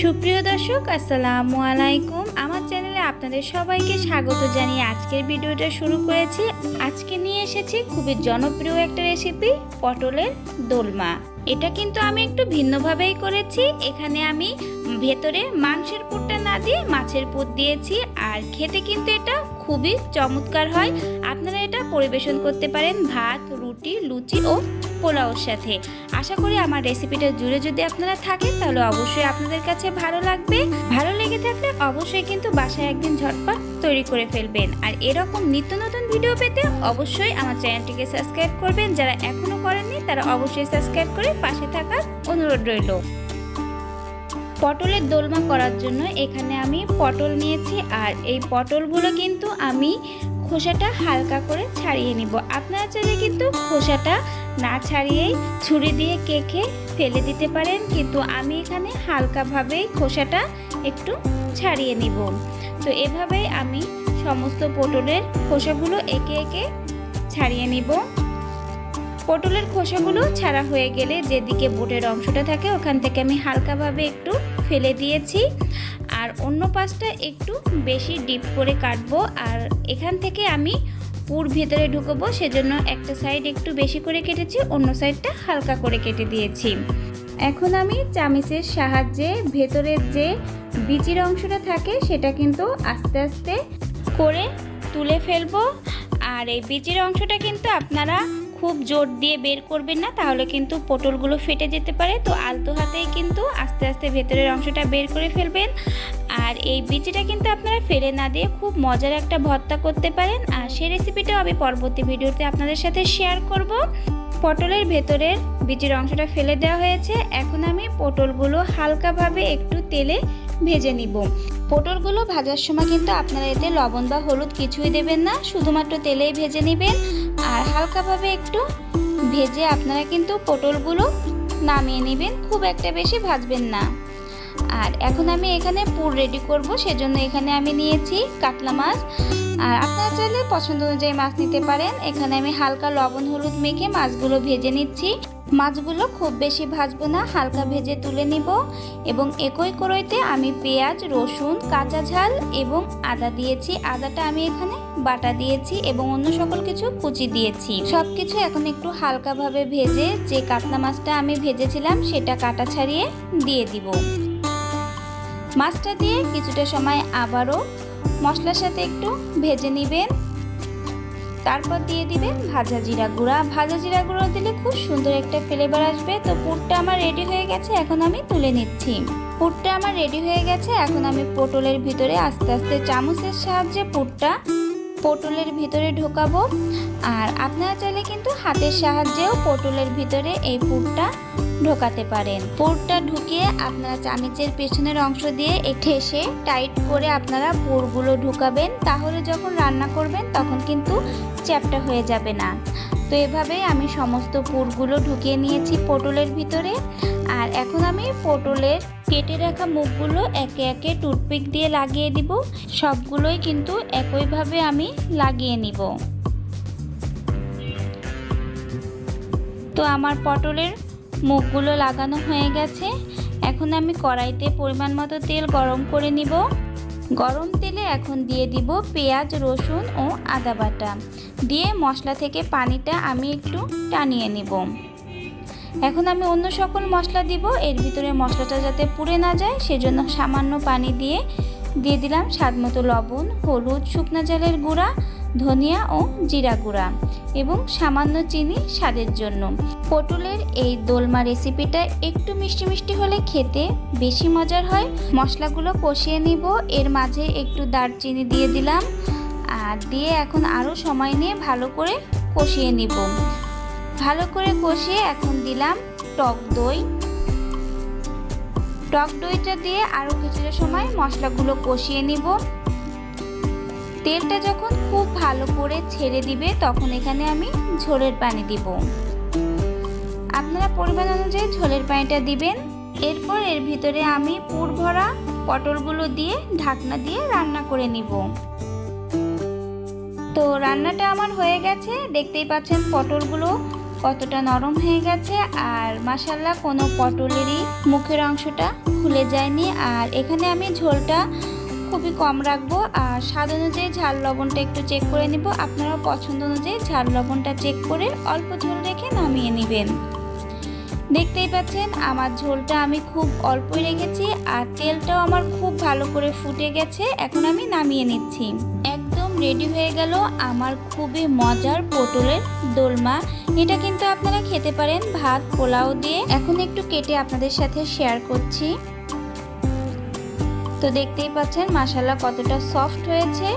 সুপ্রিয় দর্শক, আসসালামু আলাইকুম। আমার চ্যানেলে আপনাদের সবাইকে স্বাগত জানিয়ে আজকের ভিডিওটা শুরু করেছি। আজকে নিয়ে এসেছি খুবই জনপ্রিয় একটা রেসিপি, পটলের দোলমা। এটা কিন্তু আমি একটু ভিন্নভাবেই করেছি। এখানে আমি ভেতরে মাংসের পুরটা না দিয়ে মাছের পুর দিয়েছি, আর খেতে কিন্তু এটা খুবই চমৎকার হয়। আপনারা এটা পরিবেশন করতে পারেন ভাত, রুটি, লুচি ও পোলাওর সাথে। আশা করি আমার রেসিপিটা জুড়ে যদি আপনারা থাকেন তাহলে অবশ্যই আপনাদের কাছে ভালো লাগবে। ভালো লেগে থাকলে অবশ্যই কিন্তু বাসায় একদিন ঝটপট তৈরি করে ফেলবেন। আর এরকম নিত্য নতুন ভিডিও পেতে অবশ্যই আমার চ্যানেলটিকে সাবস্ক্রাইব করবেন। যারা এখনো করেননি তারা অবশ্যই সাবস্ক্রাইব করে পাশে থাকার অনুরোধ রইল। পটলের দোলমা করার জন্য এখানে আমি পটল নিয়েছি, আর এই পটলগুলো কিন্তু আমি খোসাটা হালকা করে ছাড়িয়ে নিব। আপনারা চাইলে কিন্তু খোসাটা না ছাড়িয়েই ছুরি দিয়ে কেটে ফেলে দিতে পারেন, কিন্তু আমি এখানে হালকাভাবেই খোসাটা একটু ছাড়িয়ে নিব। তো এভাবেই আমি সমস্ত পটলের খোসাগুলো একে একে ছাড়িয়ে নিব। পটলের খোসাগুলো ছাড়া হয়ে গেলে যেদিকে বোটের অংশটা থাকে ওখান থেকে আমি হালকাভাবে একটু ফেলে দিয়েছি, আর অন্য পাশটা একটু বেশি ডিপ করে কাটবো। আর এখান থেকে আমি পুর ভেতরে ঢুকবো, সেজন্য একটা সাইড একটু বেশি করে কেটেছি, অন্য সাইডটা হালকা করে কেটে দিয়েছি। এখন আমি চামিচের সাহায্যে ভেতরের যে বিচির অংশটা থাকে সেটা কিন্তু আস্তে আস্তে করে তুলে ফেলবো। আর এই বিচির অংশটা কিন্তু আপনারা খুব জোর দিয়ে বের করবেন না, তাহলে কিন্তু পটলগুলো ফেটে যেতে পারে। তো আলতো হাতেই কিন্তু আস্তে আস্তে ভেতরের অংশটা বের করে ফেলবেন। আর এই বিচিটা কিন্তু আপনারা ফেলে না দিয়ে খুব মজার একটা ভর্তা করতে পারেন, আর সেই রেসিপিটাও আমি পরবর্তী ভিডিওতে আপনাদের সাথে শেয়ার করব। পটলের ভেতরের বিচির অংশটা ফেলে দেওয়া হয়েছে। এখন আমি পটলগুলো হালকাভাবে একটু তেলে ভেজে নিব। পটলগুলো ভাজার সময় কিন্তু আপনারা এতে লবণ বা হলুদ কিছুই দেবেন না, শুধুমাত্র তেলেই ভেজে নেবেন। আর হালকাভাবে একটু ভেজে আপনারা কিন্তু পটলগুলো নামিয়ে নেবেন, খুব একটা বেশি ভাজবেন না। আর এখন আমি এখানে পুর রেডি করব, সেজন্য এখানে আমি নিয়েছি কাতলা মাছ। আর আপনারা চাইলে পছন্দ অনুযায়ী মাছ নিতে পারেন। এখানে আমি হালকা লবণ হলুদ মেখে মাছগুলো ভেজে নিচ্ছি। মাছগুলো খুব বেশি ভাজবো না, হালকা ভেজে তুলে নিব। এবং একই কড়াইতে আমি পেঁয়াজ, রসুন, কাঁচা ঝাল এবং আদা দিয়েছি। আদাটা আমি এখানে বাটা দিয়েছি এবং অন্য সকল কিছু কুচি দিয়েছি। সব কিছু এখন একটু হালকাভাবে ভেজে যে কাতলা মাছটা আমি ভেজেছিলাম সেটা কাটা ছাড়িয়ে দিয়ে দিব। মাছটা দিয়ে কিছুটা সময় আবারও মশলার সাথে একটু ভেজে নেবেন। তারপর দিয়ে দিবেন ভাজা জিরা গুঁড়া। ভাজা জিরা গুঁড়ো দিলে খুব সুন্দর একটা ফ্লেভার আসবে। তো পুরটা আমার রেডি হয়ে গেছে, এখন আমি তুলে নিচ্ছি। পুরটা আমার রেডি হয়ে গেছে। এখন আমি পটলের ভিতরে আস্তে আস্তে চামচের সাহায্যে পুরটা পটলের ভিতরে ঢোকাবো। আর আপনারা চাইলে কিন্তু হাতের সাহায্যেও পটলের ভিতরে এই পুরটা ঢোকাতে পারেন। পুরটা ঢুকিয়ে আপনারা চামচের পেছনের অংশ দিয়ে ঠেসে টাইট করে আপনারা পুরগুলো ঢুকাবেন, তাহলে যখন রান্না করবেন তখন কিন্তু চ্যাপ্টা হয়ে যাবে না। তো এভাবেই আমি সমস্ত পুরগুলো ঢুকিয়ে নিয়েছি পটলের ভিতরে। আর এখন আমি পটলের কেটে রাখা মুখগুলো একে একে টুথপিক দিয়ে লাগিয়ে দিব। সবগুলোই কিন্তু একইভাবে আমি লাগিয়ে নিব। তো আমার পটলের মুখগুলো লাগানো হয়ে গেছে। এখন আমি কড়াইতে পরিমাণ মতো তেল গরম করে নিব। গরম তেলে এখন দিয়ে দিব পেঁয়াজ, রসুন ও আদা বাটা দিয়ে মশলা থেকে পানিটা আমি একটু টানিয়ে নিব। এখন আমি অন্য সকল মশলা দিব। এর ভিতরে মশলাটা যাতে পুড়ে না যায় সেজন্য সামান্য পানি দিয়ে দিলাম স্বাদ মতো লবণ, হলুদ, শুকনো ঝালের গুঁড়া, ধনিয়া ও জিরা গুঁড়া এবং সামান্য চিনি স্বাদের জন্য। পটলের এই দোলমা রেসিপিটা একটু মিষ্টি মিষ্টি হলে খেতে বেশি মজার হয়। মশলাগুলো কষিয়ে নিব। এর মাঝে একটু দারচিনি দিয়ে দিলাম, আর দিয়ে এখন আরও সময় নিয়ে ভালো করে কষিয়ে নিব। ভালো করে কষিয়ে এখন দিলাম টক দই। টক দইটা দিয়ে আরও কিছুটা সময় মশলাগুলো কষিয়ে নিব। তেলটা যখন খুব ভালো করে ছেড়ে দিবে তখন এখানে আমি ঝোলের পানি দিব। আপনারা পরিমাণ অনুযায়ী ঝোলের পানিটা দিবেন। এরপর এর ভিতরে আমি পুর ভরা পটলগুলো দিয়ে ঢাকনা দিয়ে রান্না করে নিব। তো রান্নাটা আমার হয়ে গেছে, দেখতেই পাচ্ছেন পটলগুলো কতটা নরম হয়ে গেছে। আর মাশাআল্লাহ কোনো পটলেরই মুখের অংশটা খুলে যায়নি। আর এখানে আমি ঝোলটা খুবই কম রাখবো আর স্বাদ অনুযায়ী ঝাল লবণটা একটু চেক করে নিব। আপনারাও পছন্দ অনুযায়ী ঝাল লবণটা চেক করে অল্প ঝোল রেখে নামিয়ে নেবেন। দেখতেই পাচ্ছেন আমার ঝোলটা আমি খুব অল্পই রেখেছি আর তেলটাও আমার খুব ভালো করে ফুটে গেছে। এখন আমি নামিয়ে নিচ্ছি। একদম রেডি হয়ে গেল আমার খুবই মজার পটলের দোলমা। এটা কিন্তু আপনারা খেতে পারেন ভাত পোলাও দিয়ে। এখন একটু কেটে আপনাদের সাথে শেয়ার করছি। তো দেখতেই পাচ্ছেন মাশাআল্লাহ কতটা সফট হয়েছে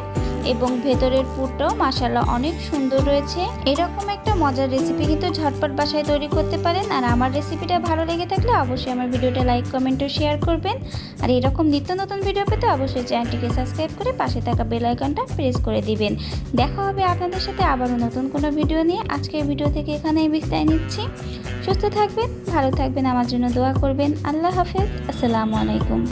এবং ভেতরের পুরটাও মাশাআল্লাহ অনেক সুন্দর রয়েছে। এরকম একটা মজার রেসিপি কিন্তু ঝটপট বাসায় তৈরি করতে পারেন। আর আমার রেসিপিটা ভালো লেগে থাকলে অবশ্যই আমার ভিডিওটা লাইক কমেন্ট ও শেয়ার করবেন। আর এরকম নিত্য নতুন ভিডিও পেতে অবশ্যই চ্যানেলটিকে সাবস্ক্রাইব করে পাশে থাকা বেল আইকনটা প্রেস করে দিবেন। দেখা হবে আপনাদের সাথে আবারও নতুন কোনো ভিডিও নিয়ে। আজকের ভিডিও থেকে এখানেই বিদায় নিচ্ছি। সুস্থ থাকবেন, ভালো থাকবেন, আমার জন্য দোয়া করবেন। আল্লাহ হাফেজ, আসসালামু আলাইকুম।